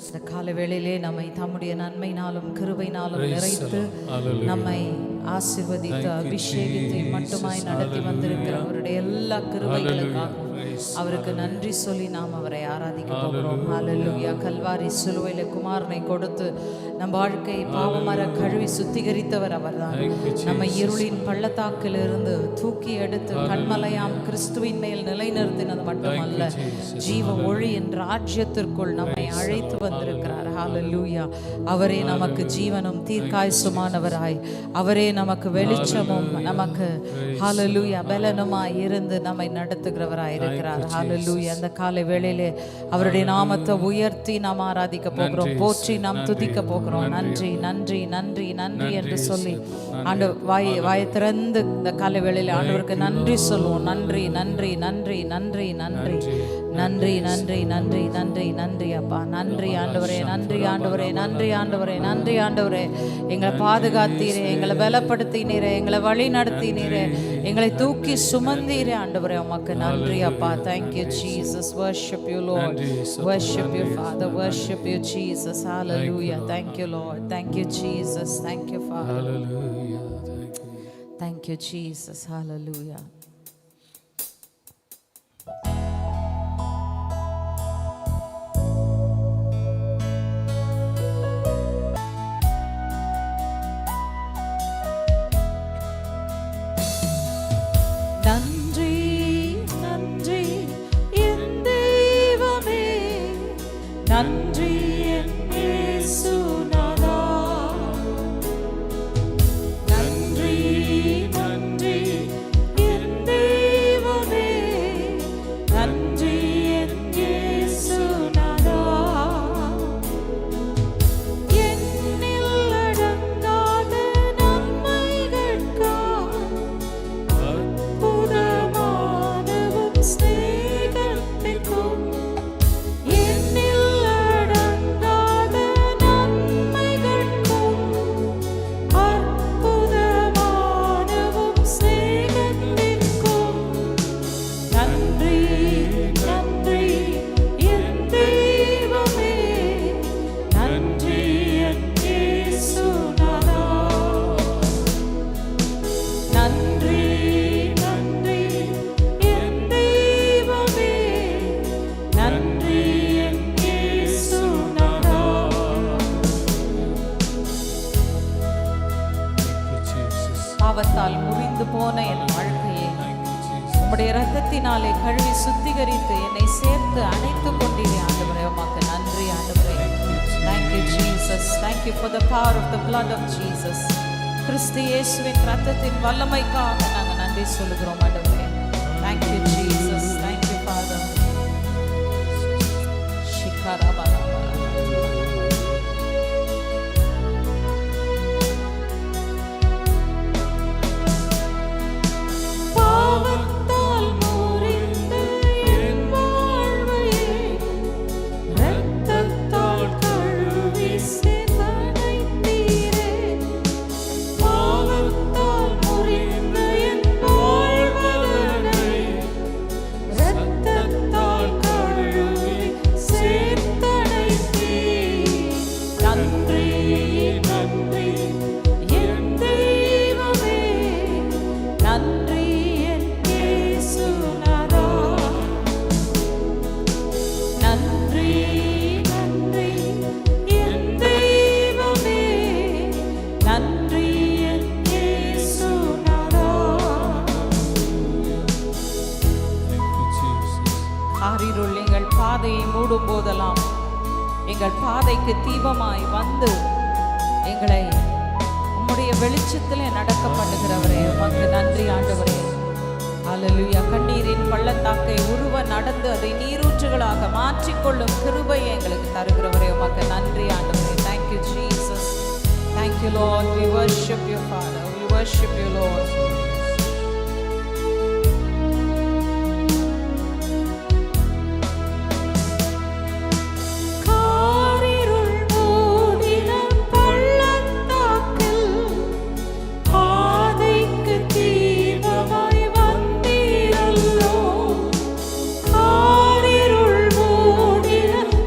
இந்த கால வேளையிலே நம்மை தம்முடைய நன்மையினாலும் கிருபையினாலும் நிறைத்து நம்மை ஆசீர்வதித்து அபிஷேகித்து மட்டுமாய் நடத்தி வந்திருக்கிற அவருடைய எல்லா கிருபைகளுக்காகவும் அவருக்கு நன்றி சொல்லி நாம் அவரை ஆராதிக்க போகிறோம். ஹல்லேலூயா. கல்வாரி சிலுவையில குமாரனை கொடுத்து நம் வாழ்க்கை பாவமர கழுவி சுத்திகரித்தவர் அவர்தான். நம்ம இருளின் பள்ளத்தாக்கில் இருந்து தூக்கி எடுத்து கண்மலையாம் கிறிஸ்துவின் மேல் நிலைநிறுத்தினது மட்டுமல்ல, ஜீவ ஒளியின் ராஜ்யத்திற்குள் நம்மை அழைத்து வந்திருக்கிறார். ஹல்லேலூயா. அவரே நமக்கு ஜீவனும் தீர்க்காயுசுமானவராய், அவரே நமக்கு வெளிச்சமும் நமக்கு ஹல்லேலூயா பலனுமாய் இருந்து நம்மை நடத்துகிறவராய் இருக்கிறார். ஹல்லேலூயா. அந்த காலை வேளையிலே அவருடைய நாமத்தை உயர்த்தி நாம் ஆராதிக்க போகிறோம், போற்றி நாம் துதிக்க போகிறோம். நன்றி நன்றி நன்றி நன்றி என்று சொல்லி ஆண்டு வாயை திறந்து இந்த காலை வேளையில ஆண்டவருக்கு நன்றி சொல்லுவோம். நன்றி நன்றி நன்றி நன்றி நன்றி நன்றி நன்றி நன்றி நன்றி நன்றி அப்பா. நன்றி ஆண்டவரே, நன்றி ஆண்டவரே, நன்றி ஆண்டவரே, நன்றி ஆண்டவரே. எங்களை பாதுகாத்தீரே, எங்களை பலப்படுத்தினீரே, எங்களை வழி நடத்தினீரே, எங்களை தூக்கி சுமந்தீரே ஆண்டவரே. உமக்கு நன்றி அப்பா. Thank you Jesus. Worship you Lord. Worship you Father. Worship you Jesus. Hallelujah. Thank you Lord. Thank you Jesus. Thank you Father. Hallelujah. Thank you Jesus. Hallelujah. நன்றி என் இயேசுநாதா, நன்றி நன்றி என் தெய்வமே, நன்றி என் இயேசுநாதா. எண்ணில் அடங்காத நன்மைகளுக்காய் அற்புதமானவும் ஸ்நேகத்திற்கும் பாவத்தால் முறிந்து போன என் வாழ்க்கையை உம்முடைய இரத்தத்தினாலே கழுவி சுத்திகரித்து என்னை சேர்த்து அணைத்துக் கொண்டீரே ஆண்டவரே. உமக்கு நன்றி ஆண்டவரே. Thank you Jesus. Thank you for the power of the blood of Jesus. கிறிஸ்து இயேசுவின் இரத்தத்தின் வல்லமைக்காக நாங்கள் நன்றி சொல்லுகிறோம் ஆண்டவரே. Thank you Jesus. Thank you Father. ஷிகாராபாலா மூடும் போதெல்லாம் எங்கள் பாதைக்கு தீபமாய் வந்து எங்களை உம்முடைய வெளிச்சத்திலே நடக்க பண்ணுகிறவரே. உமக்கு நன்றி ஆண்டவரே. ஹல்லேலூயா. கண்ணீரின் பள்ளத்தாக்கை உருவ நடந்து அதை நீரூற்றுகளாக மாற்றிக்கொள்ளும் கிருபையை எங்களுக்கு தருகிறவரே. உமக்கு நன்றி ஆண்டவரே. Thank you Jesus. Thank you Lord. We worship you Father. We worship you Lord.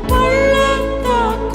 பள்ளத்தாக்கில்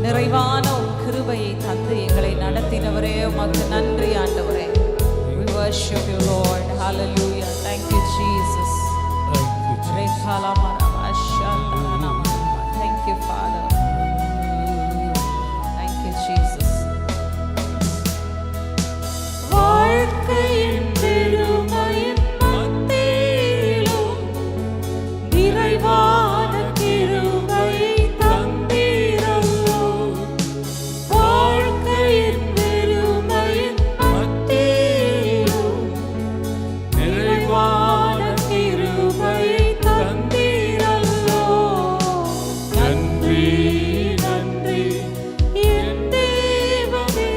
நிறைவான உம் கிருபையை தந்து எங்களை நடத்தினவரே உமக்கு நன்றி ஆண்டவரே. We worship you Lord. Hallelujah. Thank you Jesus. Thank you Father. Thank you Jesus. வாழ்க்கையின் பெருமையின் மத்தியிலும் நிறைவான கிருபையை தந்தீரல்லோ. வாழ்க்கையின் பெருமையின் மத்தியிலும் நிறைவான கிருபையை தந்தீரல்லோ. நன்றி நன்றி என் தேவனே,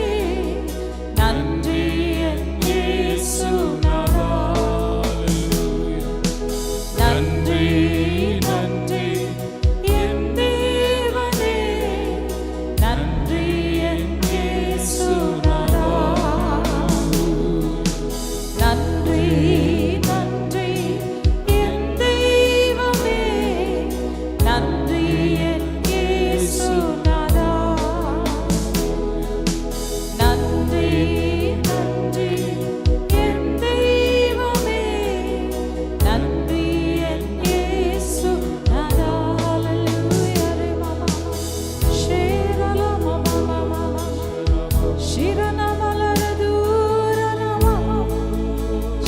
நன்றி என் இயேசுநாதா. நன்றி நன்றி என் தேவனே, நன்றி என் இயேசுநாதா. நன்றி நன்றி என் தெய்வமே, நன்றி என் இயேசுநாதா. நன்றி நன்றி என் தெய்வமே, நன்றி என் இயேசுநாதா. ஹல்லேலூயா ரே மாமா ஷேரல மாமா மாமா ஷிரன மலரதூர மாமா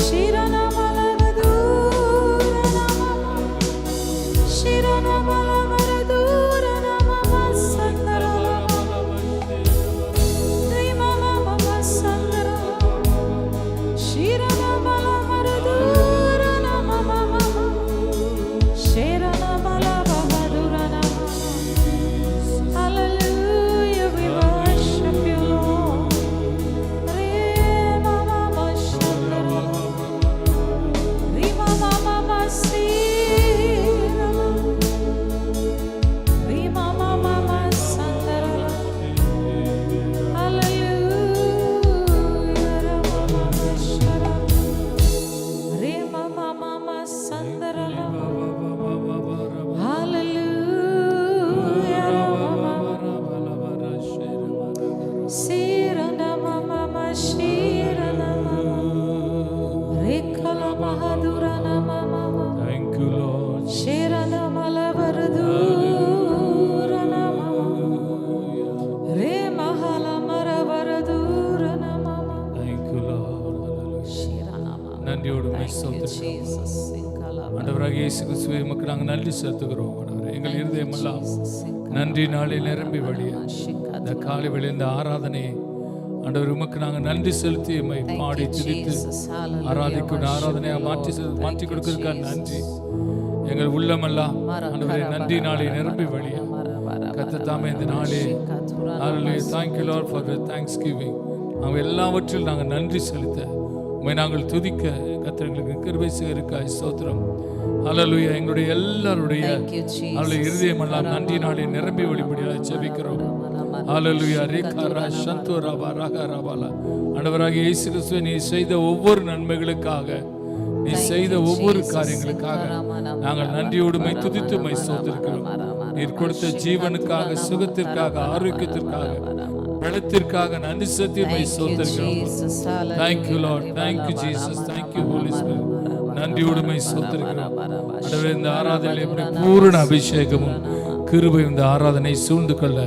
ஷிரன மலரதூர மாமா ஷிரன மலரதூர மாமா சந்தர ரி மாமா மாமா சந்தர ஷிரன மலரதூர மாமா மாமா ஷிரன மலரதூர மாமா. Hallelujah, we worship you Lord. Re mama ma shandara Re mama mama sira Re mama mama sandara. Hallelujah, Ra mama shara Re mama mama sandara. Hallelujah, Ra mama Sirana mama ma shirana mama Rekala mahadurana mama Thank you, Lord. Shirana malabaradurana mama Re mahala maravardurana mama Thank you, Lord. Hallelujah. Shirana mama. நன்றியோடு உம்மை Thank you ஸ்தோத்திரிக்கிறோம். Jesus. Sinkala ஆண்டவராகிய இயேசு கிறிஸ்துவே உமக்கு நாங்கள் நன்றி செலுத்துகிறோம். ஆண்டவரே, எங்கள் இருதயமெல்லாம் நன்றி நாளில் நிரம்பி வழிய இந்த காலை வேளையில் இந்த ஆராதனையை ஆண்டவர் உமக்கு நாங்கள் நன்றி செலுத்தி உம்மை பாடி துதித்து ஆராதிக்கணும் ஆராதனையாக மாற்றி கொடுக்கிறதுக்காக நன்றி. எங்கள் உள்ளமெல்லாம் ஆண்டவரே நன்றி நாளை நிரம்பி வழிய கர்த்தர் இந்த நாளே Hallelujah. Thank you Lord for the thanksgiving. நாங்கள் எல்லாவற்றிலும் நாங்கள் நன்றி செலுத்த உம்மை நாங்கள் துதிக்க கர்த்தர் எங்களுக்கு கிருபை செய்திருக்காய் ஸ்தோத்திரம். ஹல்லேலூயா. எங்களுடைய எல்லாருடைய அவளுடைய இருதயமெல்லாம் நன்றி நாளை நிரம்பி வழிபடியாக ஜெபிக்கிறோம். ஹல்லேலூயா. ரேகரா சந்தோரபா ரகரபாலா. ஆண்டவராகிய இயேசு கிறிஸ்துவே, நீ செய்த ஒவ்வொரு நன்மைகளுக்காக, நீ செய்த ஒவ்வொரு காரியங்களுக்காக நாங்கள் நன்றியோடு உம்மை துதித்து உம்மை ஸ்தோத்திரிக்கிறோம். நீர் கொடுத்த ஜீவனுக்காக, சுகத்திற்காக, ஆரோக்கியத்திற்காக, பலத்திற்காக நன்றி செலுத்தி உம்மை ஸ்தோத்திரிக்கிறோம். Thank you Lord. Thank you Jesus. Thank you Holy Spirit. நன்றியோடு உம்மை ஸ்தோத்திரிக்கிறோம். ஆண்டவரே, இந்த ஆராதனையில் எப்படி பூரண அபிஷேகமும் கிருபையும் இந்த ஆராதனை சூழ்ந்து கொள்ள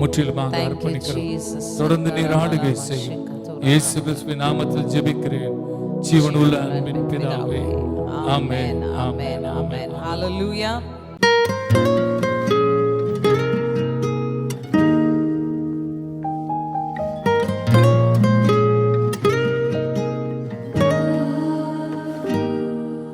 முற்றிலுமாக அர்ப்பணிக்கிறோம். தொடர்ந்து நீர் ஆளுகை செய்யும். இயேசு கிறிஸ்துவின் நாமத்தில் ஜெபிக்கிறேன் ஜீவனுள்ள அன்பின் பிதாவே. ஆமென். ஆமென். Amen. Hallelujah.